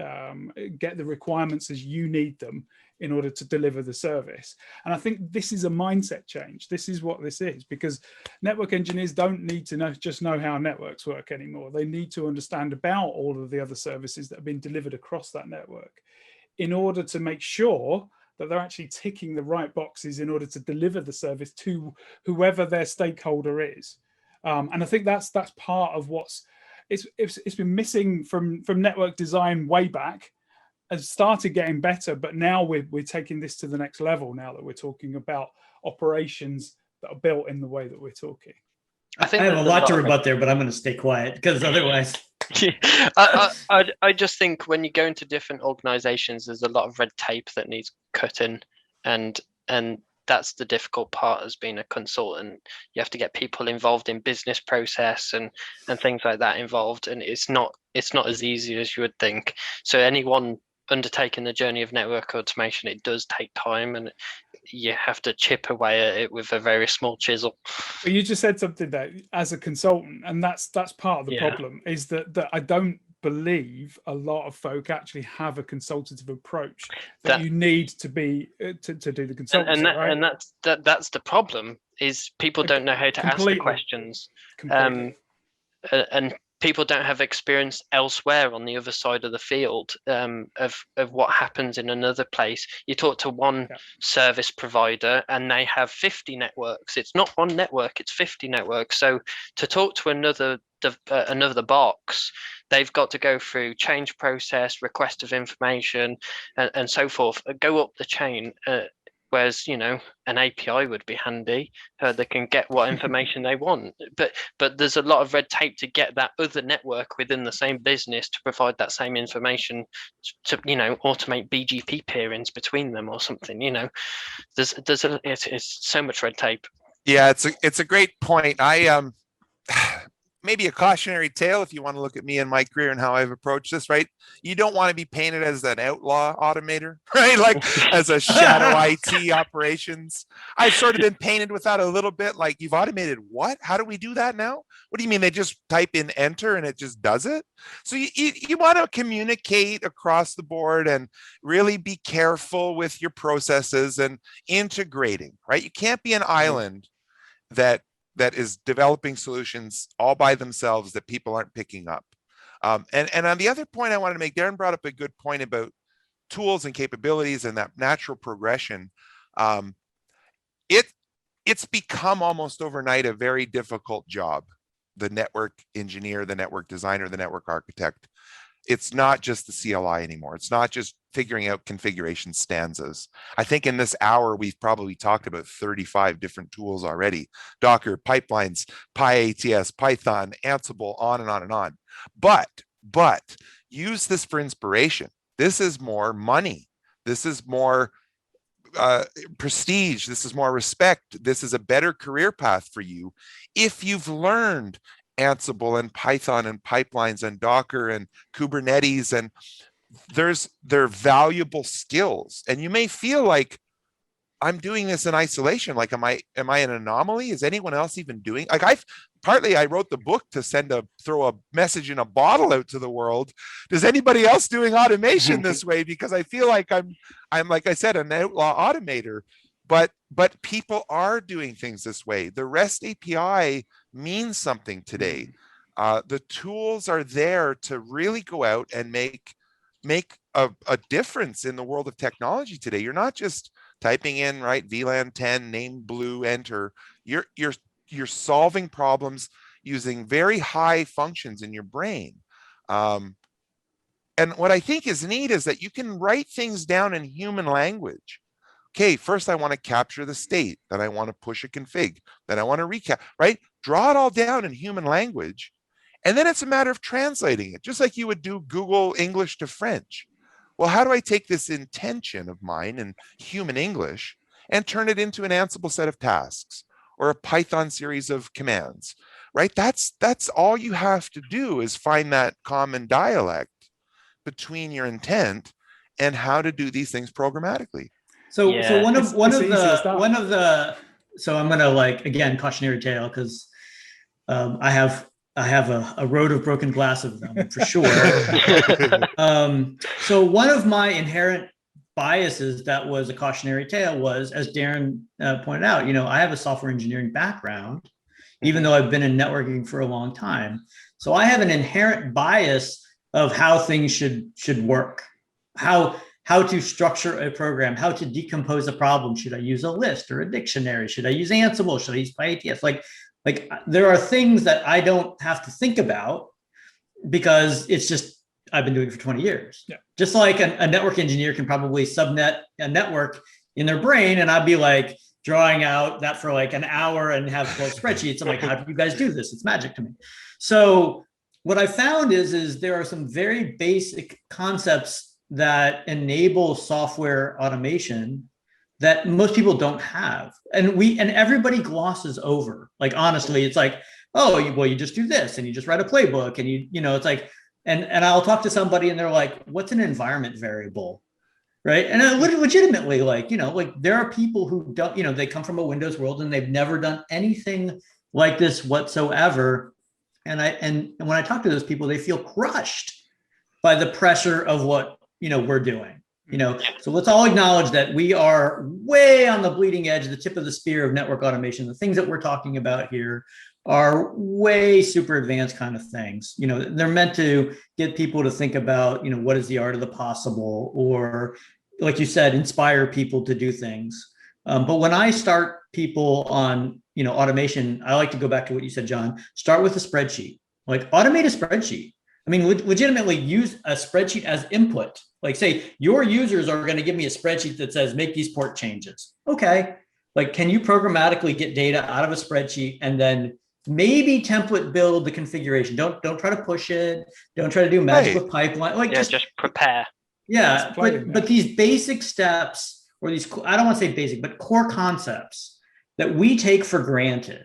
requirements as you need them in order to deliver the service. And I think this is a mindset change. This is what this is, because network engineers don't need to just know how networks work anymore. They need to understand about all of the other services that have been delivered across that network in order to make sure that they're actually ticking the right boxes in order to deliver the service to whoever their stakeholder is. And I think that's part of it's been missing from network design way back. Has started getting better, but now we're taking this to the next level now that we're talking about operations that are built in the way that we're talking. I have a lot to rebut there, but I'm going to stay quiet because otherwise. I just think when you go into different organizations, there's a lot of red tape that needs cutting, and that's the difficult part as being a consultant. You have to get people involved in business process and things like that involved, and it's not as easy as you would think. So anyone undertaking the journey of network automation, it does take time, and you have to chip away at it with a very small chisel. But you just said something there as a consultant, and that's part of the problem, is that I don't believe a lot of folk actually have a consultative approach that you need to be to do the consultancy, right? And that's the problem, is people don't know how to ask the questions. And people don't have experience elsewhere on the other side of the field of what happens in another place. You talk to one service provider and they have 50 networks. It's not one network, it's 50 networks. So to talk to another box, they've got to go through change process, request of information, and so forth, go up the chain. Whereas, an API would be handy. They can get what information they want. But there's a lot of red tape to get that other network within the same business to provide that same information to, automate BGP peerings between them or something. It's so much red tape. Yeah, it's a great point. maybe a cautionary tale if you want to look at me and my career and how I've approached this, right? You don't want to be painted as an outlaw automator, right? Like as a shadow IT operations. I've sort of been painted with that a little bit, like, you've automated what? How do we do that now? What do you mean? They just type in enter and it just does it? So you want to communicate across the board and really be careful with your processes and integrating, right? You can't be an island that is developing solutions all by themselves that people aren't picking up. And on the other point I wanted to make, Daren brought up a good point about tools and capabilities and that natural progression. It's become almost overnight a very difficult job. The network engineer, the network designer, the network architect. It's not just the CLI anymore. It's not just figuring out configuration stanzas. I think in this hour, we've probably talked about 35 different tools already. Docker, pipelines, PyATS, Python, Ansible, on and on and on. But use this for inspiration. This is more money. This is more prestige. This is more respect. This is a better career path for you if you've learned Ansible and Python and pipelines and Docker and Kubernetes, and they're valuable skills. And you may feel like, I'm doing this in isolation. Like, am I an anomaly? Is anyone else even doing? Like, I wrote the book to throw a message in a bottle out to the world. Does anybody else doing automation this way? Because I feel like I'm like I said, an outlaw automator. But people are doing things this way. The REST API means something today. The tools are there to really go out and make a difference in the world of technology today. You're not just typing in, right, VLAN 10, name blue, enter. You're solving problems using very high functions in your brain. And what I think is neat is that you can write things down in human language. Okay, first I want to capture the state, then I want to push a config, then I want to recap, right? Draw it all down in human language. And then it's a matter of translating it, just like you would do Google English to French. Well, how do I take this intention of mine in human English and turn it into an Ansible set of tasks or a Python series of commands, right? That's all you have to do, is find that common dialect between your intent and how to do these things programmatically. So I'm gonna, like, again, cautionary tale, because I have a road of broken glass of them for sure. So one of my inherent biases that was a cautionary tale was, as Daren pointed out, I have a software engineering background, even though I've been in networking for a long time. So I have an inherent bias of how things should work, how to structure a program, how to decompose a problem. Should I use a list or a dictionary? Should I use Ansible? Should I use PyATS? Like there are things that I don't have to think about because it's just, I've been doing it for 20 years. Yeah. Just like a network engineer can probably subnet a network in their brain, and I'd be like drawing out that for like an hour and have 12 spreadsheets. I'm like, how do you guys do this? It's magic to me. So what I found is there are some very basic concepts that enable software automation that most people don't have. And everybody glosses over. Like, honestly, it's like, oh, well, you just do this and you just write a playbook and it's like, and I'll talk to somebody and they're like, what's an environment variable? Right. And legitimately, like there are people who don't, they come from a Windows world and they've never done anything like this whatsoever. And when I talk to those people, they feel crushed by the pressure of what we're doing, so let's all acknowledge that we are way on the bleeding edge, the tip of the spear of network automation. The things that we're talking about here are way super advanced kind of things. They're meant to get people to think about, what is the art of the possible, or like you said, inspire people to do things. But when I start people on, automation, I like to go back to what you said, John. Start with a spreadsheet, like automate a spreadsheet. I mean, legitimately use a spreadsheet as input. Like, say your users are going to give me a spreadsheet that says, make these port changes. Okay. Like, can you programmatically get data out of a spreadsheet and then maybe template build the configuration? Don't try to push it. Don't try to do magic with pipeline. Like, just prepare. Yeah. But these basic steps, or these, I don't want to say basic, but core concepts that we take for granted,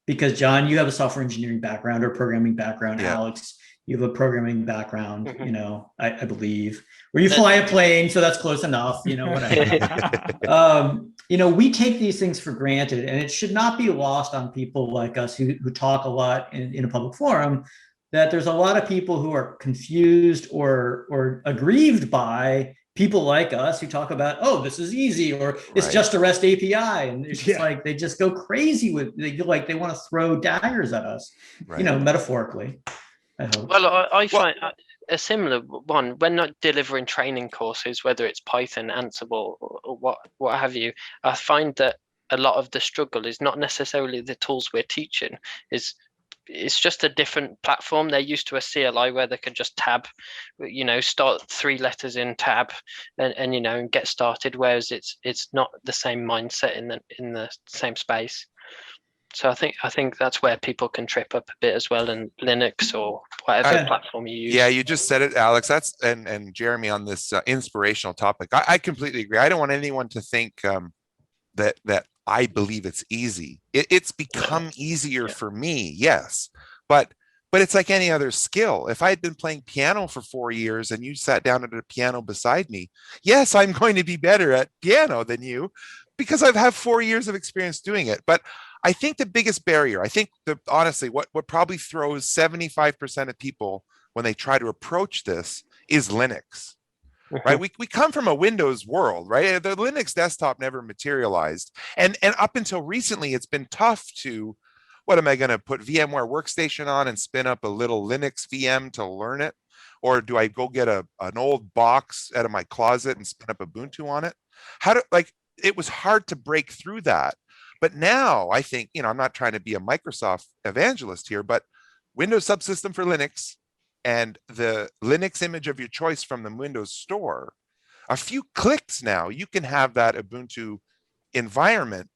because John, you have a software engineering background or programming background. Yeah. Alex, you have a programming background, Mhm. you know, I believe, or you fly a plane, so that's close enough, you know, whatever. You know, we take these things for granted, and it should not be lost on people like us who talk a lot in a public forum, that there's a lot of people who are confused or aggrieved by people like us who talk about, oh, this is easy, or it's Right. just a REST API. And it's just Yeah. like, they just go crazy they feel like they want to throw daggers at us, Right. you know, metaphorically, I hope. Well, I find a similar one when not delivering training courses, whether it's Python, Ansible, or what have you. I find that a lot of the struggle is not necessarily the tools we're teaching. It's just a different platform. They're used to a CLI where they can just tab, you know, start 3 letters in tab, and you know, and get started. Whereas it's not the same mindset in the same space. So I think that's where people can trip up a bit as well in Linux or whatever platform you use. Yeah, you just said it, Alex. That's and Jeremy on this inspirational topic. I completely agree. I don't want anyone to think that I believe it's easy. It's become easier for me, yes, but it's like any other skill. If I had been playing piano for 4 years and you sat down at a piano beside me, yes, I'm going to be better at piano than you because I've had 4 years of experience doing it. But I think the biggest barrier, honestly, what probably throws 75% of people when they try to approach this is Linux. Right, we come from a Windows world, right? The Linux desktop never materialized, and up until recently, it's been tough to. What am I going to put VMware Workstation on and spin up a little Linux VM to learn it, or do I go get an old box out of my closet and spin up Ubuntu on it? It was hard to break through that, but now I think, you know, I'm not trying to be a Microsoft evangelist here, but Windows subsystem for Linux and the Linux image of your choice from the Windows Store, a few clicks now, you can have that Ubuntu environment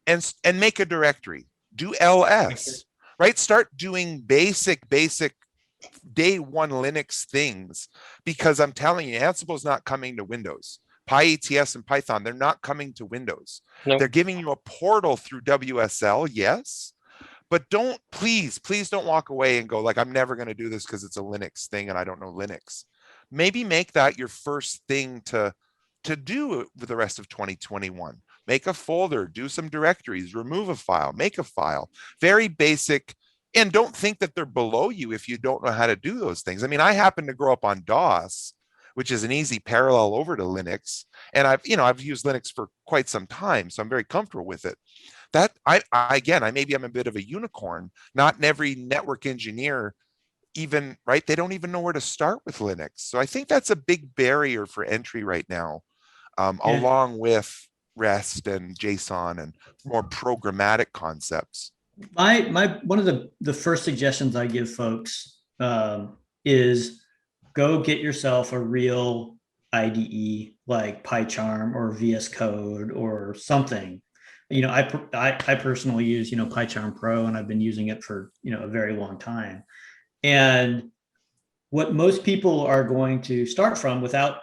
and make a directory. Do LS, right? Start doing basic day one Linux things, because I'm telling you, Ansible is not coming to Windows. PyATS and Python, they're not coming to Windows. Nope. They're giving you a portal through WSL, yes. But please don't walk away and go like, I'm never going to do this because it's a Linux thing and I don't know Linux. Maybe make that your first thing to do with the rest of 2021. Make a folder, do some directories, remove a file, make a file. Very basic. And don't think that they're below you if you don't know how to do those things. I mean, I happen to grow up on DOS, which is an easy parallel over to Linux. And I've used Linux for quite some time, so I'm very comfortable with it. That maybe I'm a bit of a unicorn. Not every network engineer even, right? They don't even know where to start with Linux. So I think that's a big barrier for entry right now, along with REST and JSON and more programmatic concepts. One of the first suggestions I give folks is go get yourself a real IDE like PyCharm or VS Code or something. You know, I personally use, you know, PyCharm Pro, and I've been using it for, you know, a very long time. And what most people are going to start from without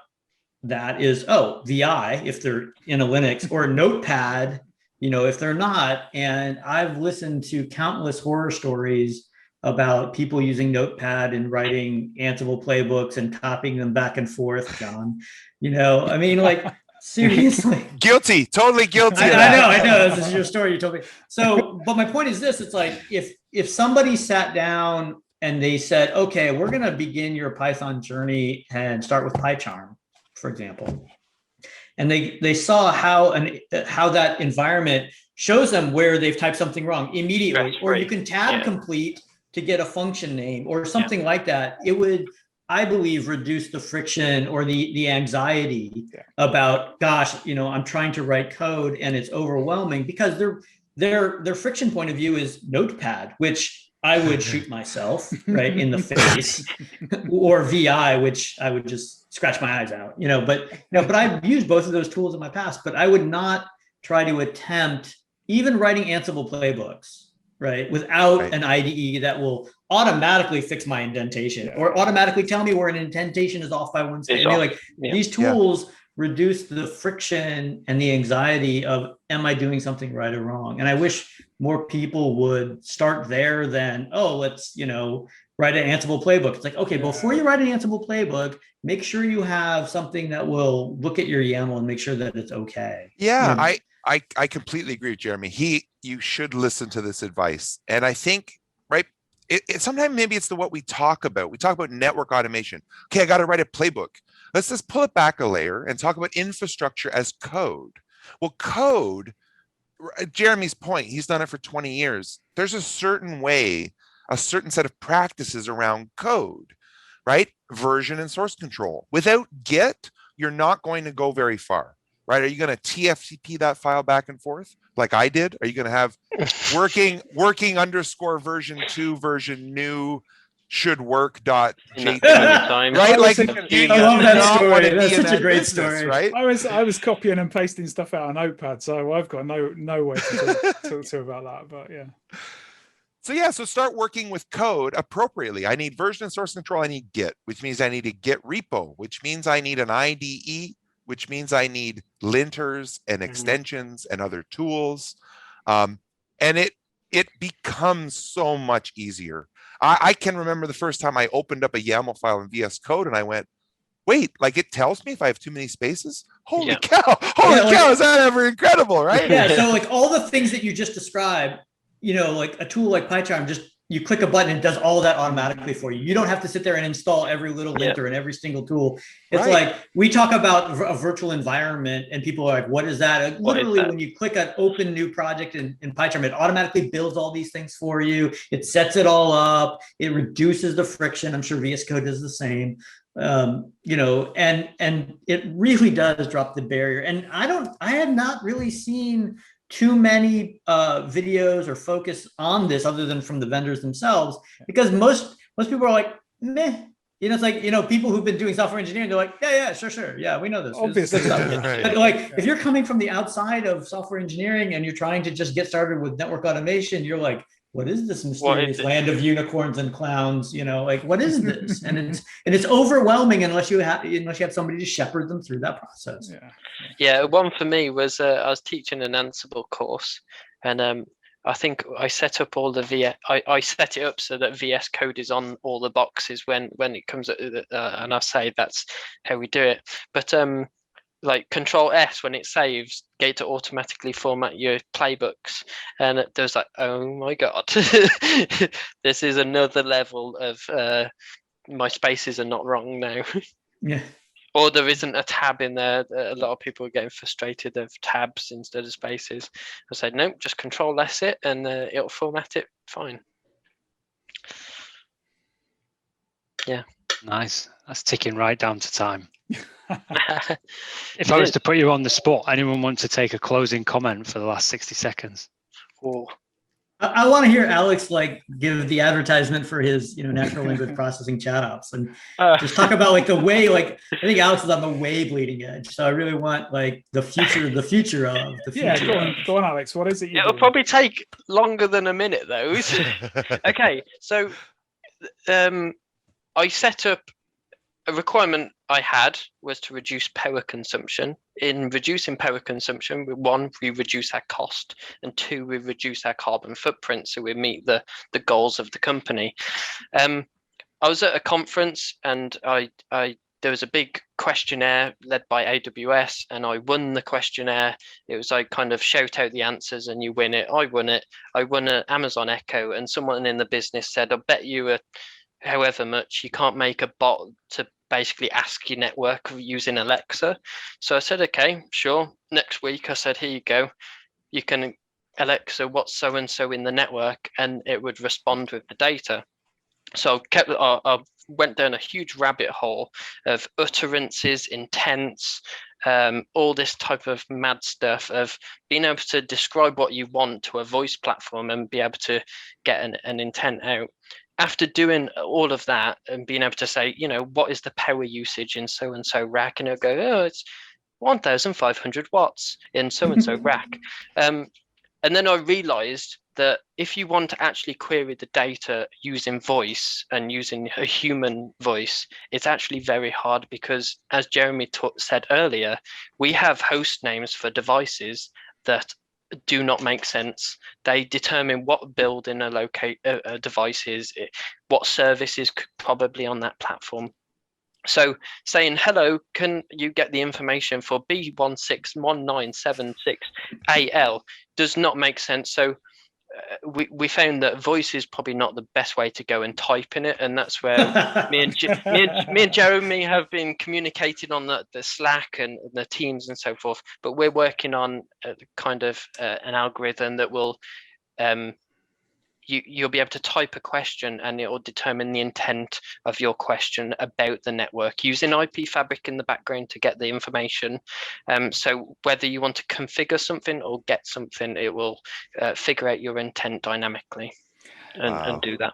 that is, VI if they're in a Linux, or Notepad, you know, if they're not. And I've listened to countless horror stories about people using Notepad and writing Ansible playbooks and copying them back and forth, John. You know, I mean, like, seriously. Totally guilty. I know. This is your story you told me. So, but my point is this: it's like if somebody sat down and they said, okay, we're going to begin your Python journey and start with PyCharm, for example, and they saw how that environment shows them where they've typed something wrong immediately, or you can tab complete to get a function name or something like that. It would, I believe, reduce the friction or the anxiety about, gosh, you know, I'm trying to write code and it's overwhelming, because their friction point of view is Notepad, which I would shoot myself right in the face, or VI, which I would just scratch my eyes out, you know. But I've used both of those tools in my past, but I would not try to attempt even writing Ansible playbooks, right, without an IDE that will automatically fix my indentation or automatically tell me where an indentation is off by one stage. I mean, like these tools reduce the friction and the anxiety of, am I doing something right or wrong? And I wish more people would start there than, oh, let's, write an Ansible playbook. It's like, okay, before you write an Ansible playbook, make sure you have something that will look at your YAML and make sure that it's okay. Yeah, I completely agree with Jeremy. You should listen to this advice. And I think, right, sometimes maybe it's what we talk about. We talk about network automation. Okay, I got to write a playbook. Let's just pull it back a layer and talk about infrastructure as code. Well, code, Jeremy's point, he's done it for 20 years. There's a certain way, a certain set of practices around code, right? Version and source control. Without Git, you're not going to go very far, right? Are you going to TFTP that file back and forth like I did? Are you going to have working _ version 2 version new should work .jt, right? Like, I love that story. That's such a great story, right? I was copying and pasting stuff out on Notepad, so I've got no way to talk to about that. But yeah. So start working with code appropriately. I need version and source control. I need Git, which means I need a Git repo, which means I need an IDE, which means I need linters and extensions and other tools. And it becomes so much easier. I can remember the first time I opened up a YAML file in VS Code and I went, wait, like it tells me if I have too many spaces? Holy cow, is that ever incredible, right? Yeah, so like all the things that you just described, like a tool like PyCharm, just you click a button and it does all that automatically for you. You don't have to sit there and install every little linter and every single tool. It's like we talk about a virtual environment and people are like, what is that? Literally, when you click an open new project in PyCharm, it automatically builds all these things for you. It sets it all up. It reduces the friction. I'm sure VS Code does the same. And it really does drop the barrier. And I have not really seen too many videos or focus on this other than from the vendors themselves, because most people are like, meh. It's like, people who've been doing software engineering, they're like, yeah, sure. Yeah, we know this. Obviously. Right. But like, if you're coming from the outside of software engineering and you're trying to just get started with network automation, you're like, what is this mysterious land of unicorns and clowns? Like, what is this? and it's overwhelming unless you have somebody to shepherd them through that process. Yeah, one for me was I was teaching an Ansible course, and I think I set up all the I set it up so that VS Code is on all the boxes when it comes at, and I say that's how we do it. But like Control S, when it saves, get it to automatically format your playbooks, and there's like, oh my god, this is another level of my spaces are not wrong now. Yeah. Or there isn't a tab in there. A lot of people are getting frustrated of tabs instead of spaces. I said, nope, just Control S it and it'll format it fine. Yeah. Nice. That's ticking right down to time. If I was to put you on the spot, anyone want to take a closing comment for the last 60 seconds? Oh. I want to hear Alex give the advertisement for his natural language processing chat ops and just talk about the way I think Alex is on the way bleeding edge. So I really want the future of the future. Yeah, go on, Alex. What is it? It'll probably take longer than a minute though. Okay, so I set up a requirement I had was to reduce power consumption. In reducing power consumption, one, we reduce our cost, and two, we reduce our carbon footprint, so we meet the goals of the company. I was at a conference, and there was a big questionnaire led by AWS, and I won the questionnaire. It was like kind of shout out the answers and you win it. I won it. I won an Amazon Echo, and someone in the business said, I bet you however much you can't make a bot to basically ask your network using Alexa. So I said, okay, sure. Next week I said, here you go. You can Alexa, what's so-and-so in the network, and it would respond with the data. So I went down a huge rabbit hole of utterances, intents, all this type of mad stuff of being able to describe what you want to a voice platform and be able to get an intent out. After doing all of that and being able to say, what is the power usage in so-and-so rack? And it'll go, oh, it's 1,500 watts in so-and-so rack. And And then I realized that if you want to actually query the data using voice and using a human voice, it's actually very hard because, as Jeremy said earlier, we have host names for devices that do not make sense. They determine what building a device is, what service is probably on that platform. So saying, hello, can you get the information for B161976AL does not make sense. So we found that voice is probably not the best way to go and type in it. And that's where me and Jeremy have been communicating on the Slack and the Teams and so forth. But we're working on kind of an algorithm that will you'll be able to type a question and it will determine the intent of your question about the network using IP fabric in the background to get the information. So whether you want to configure something or get something, it will figure out your intent dynamically and do that.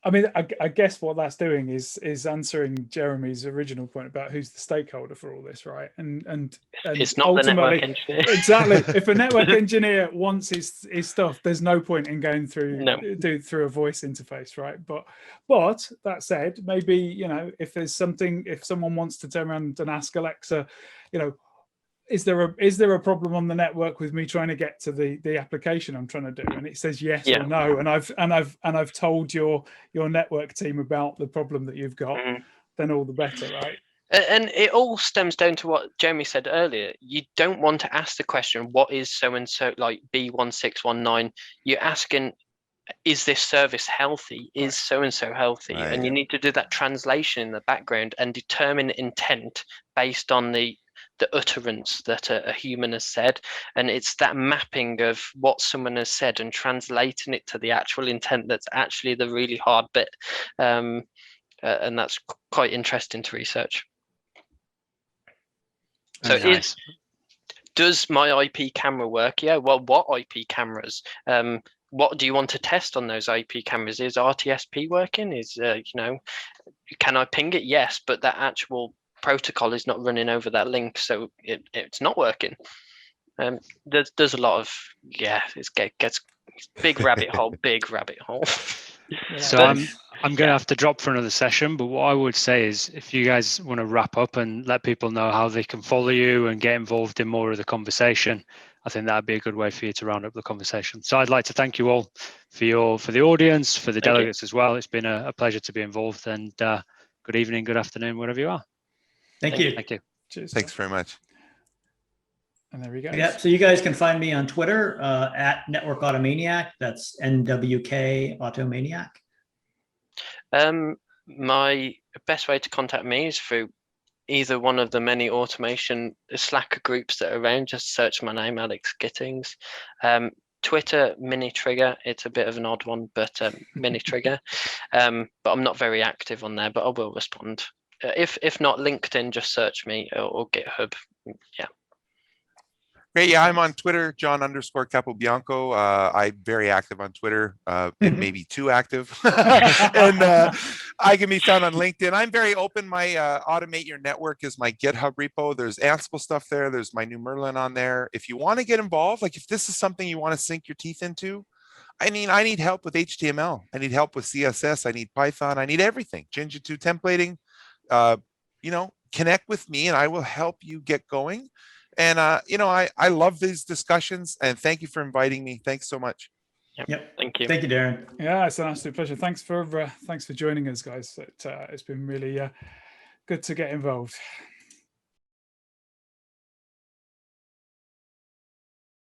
I mean, I guess what that's doing is answering Jeremy's original point about who's the stakeholder for all this, right? And it's not the network engineer. Exactly. If a network engineer wants his stuff, there's no point in going through a voice interface, right? But that said, maybe, you know, if someone wants to turn around and ask Alexa, you know, is there a problem on the network with me trying to get to the application I'm trying to do, and it says yes or no, and I've told your network team about the problem that you've got, then all the better, right? And it all stems down to what Jeremy said earlier. You don't want to ask the question, what is so and so, like B1619? You're asking, is this service healthy? Is so and so healthy? Right. And you need to do that translation in the background and determine intent based on the utterance that a human has said. And it's that mapping of what someone has said and translating it to the actual intent that's actually the really hard bit. And that's quite interesting to research. So nice. Does my IP camera work? Yeah, well, what IP cameras? What do you want to test on those IP cameras? Is RTSP working? Is, you know, can I ping it? Yes, but that actual protocol is not running over that link, so it's not working. There's a lot of, it gets big rabbit hole. So I'm going to have to drop for another session, but what I would say is, if you guys want to wrap up and let people know how they can follow you and get involved in more of the conversation, I think that'd be a good way for you to round up the conversation. So I'd like to thank you all for the audience, for the delegates as well. It's been a pleasure to be involved, and good evening, good afternoon, wherever you are. Thank you. Thank you. Cheers. Thanks very much. And there we go. Yeah, so you guys can find me on Twitter at Network Automaniac. That's NWK Automaniac. My best way to contact me is through either one of the many automation Slack groups that are around. Just search my name, Alex Gittings. Twitter, Mini Trigger. It's a bit of an odd one, but Mini Trigger. But I'm not very active on there, but I will respond. If not LinkedIn, just search me or GitHub. Yeah. Great. Yeah, I'm on Twitter, John_Capobianco. I'm very active on Twitter, and maybe too active. And I can be found on LinkedIn. I'm very open. My Automate Your Network is my GitHub repo. There's Ansible stuff there. There's my new Merlin on there. If you want to get involved, like if this is something you want to sink your teeth into, I mean, I need help with HTML. I need help with CSS. I need Python. I need everything. Jinja 2 templating. You know, connect with me and I will help you get going. And, you know, I love these discussions, and thank you for inviting me. Thanks so much. Yep. Thank you. Thank you, Daren. Yeah, it's an absolute pleasure. Thanks for joining us, guys. It's been really good to get involved.